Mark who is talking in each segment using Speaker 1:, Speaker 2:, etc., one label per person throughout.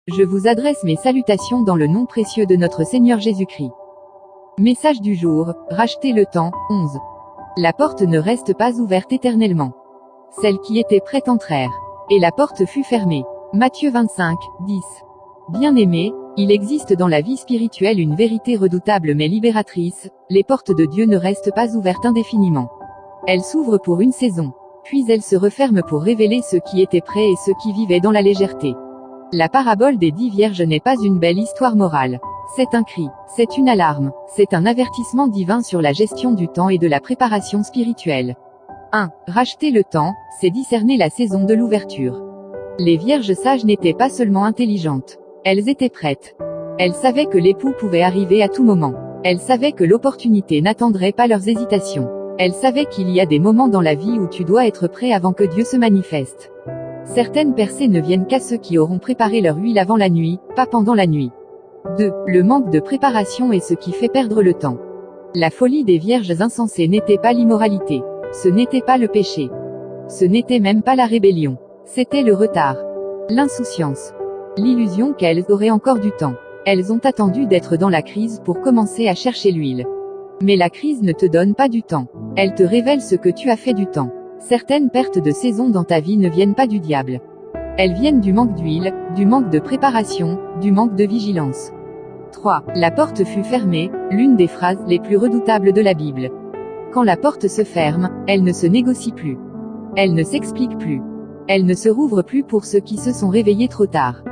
Speaker 1: Je vous adresse mes salutations dans le nom précieux de notre Seigneur Jésus-Christ. Message du jour, racheter le temps, 11. La porte ne reste pas ouverte éternellement. Celles qui étaient prêtes entrèrent. Et la porte fut fermée. Matthieu 25, 10. Bien-aimés, il existe dans la vie spirituelle une vérité redoutable mais libératrice, les portes de Dieu ne restent pas ouvertes indéfiniment. Elles s'ouvrent pour une saison. Puis elles se referment pour révéler ceux qui étaient prêts et ceux qui vivaient dans la légèreté. La parabole des 10 vierges n'est pas une belle histoire morale. C'est un cri, c'est une alarme, c'est un avertissement divin sur la gestion du temps et de la préparation spirituelle. 1. Racheter le temps, c'est discerner la saison de l'ouverture. Les vierges sages n'étaient pas seulement intelligentes. Elles étaient prêtes. Elles savaient que l'époux pouvait arriver à tout moment. Elles savaient que l'opportunité n'attendrait pas leurs hésitations. Elles savaient qu'il y a des moments dans la vie où tu dois être prêt avant que Dieu se manifeste. Certaines percées ne viennent qu'à ceux qui auront préparé leur huile avant la nuit, pas pendant la nuit. 2. Le manque de préparation est ce qui fait perdre le temps. La folie des vierges insensées n'était pas l'immoralité. Ce n'était pas le péché. Ce n'était même pas la rébellion. C'était le retard. L'insouciance. L'illusion qu'elles auraient encore du temps. Elles ont attendu d'être dans la crise pour commencer à chercher l'huile. Mais la crise ne te donne pas du temps. Elle te révèle ce que tu as fait du temps. Certaines pertes de saison dans ta vie ne viennent pas du diable. Elles viennent du manque d'huile, du manque de préparation, du manque de vigilance. 3. La porte fut fermée, l'une des phrases les plus redoutables de la Bible. Quand la porte se ferme, elle ne se négocie plus. Elle ne s'explique plus. Elle ne se rouvre plus pour ceux qui se sont réveillés trop tard.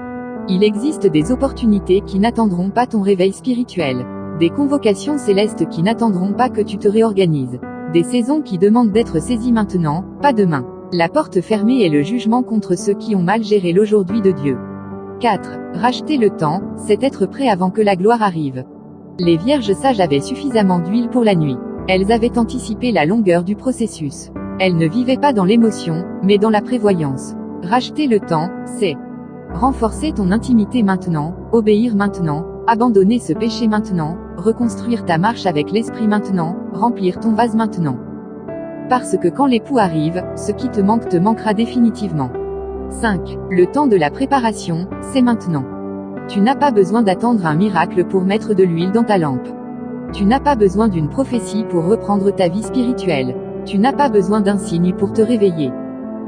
Speaker 1: Il existe des opportunités qui n'attendront pas ton réveil spirituel. Des convocations célestes qui n'attendront pas que tu te réorganises. Des saisons qui demandent d'être saisies maintenant, pas demain. La porte fermée est le jugement contre ceux qui ont mal géré l'aujourd'hui de Dieu. 4. Racheter le temps, c'est être prêt avant que la gloire arrive. Les vierges sages avaient suffisamment d'huile pour la nuit. Elles avaient anticipé la longueur du processus. Elles ne vivaient pas dans l'émotion, mais dans la prévoyance. Racheter le temps, c'est renforcer ton intimité maintenant, obéir maintenant, abandonner ce péché maintenant, reconstruire ta marche avec l'esprit maintenant, remplir ton vase maintenant. Parce que quand l'époux arrive, ce qui te manquera définitivement. 5. Le temps de la préparation, c'est maintenant. Tu n'as pas besoin d'attendre un miracle pour mettre de l'huile dans ta lampe. Tu n'as pas besoin d'une prophétie pour reprendre ta vie spirituelle. Tu n'as pas besoin d'un signe pour te réveiller.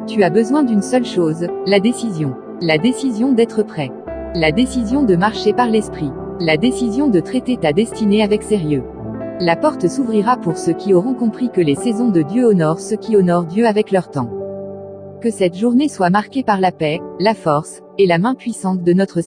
Speaker 1: Tu as besoin d'une seule chose, la décision. La décision d'être prêt. La décision de marcher par l'esprit. La décision de traiter ta destinée avec sérieux. La porte s'ouvrira pour ceux qui auront compris que les saisons de Dieu honorent ceux qui honorent Dieu avec leur temps. Que cette journée soit marquée par la paix, la force, et la main puissante de notre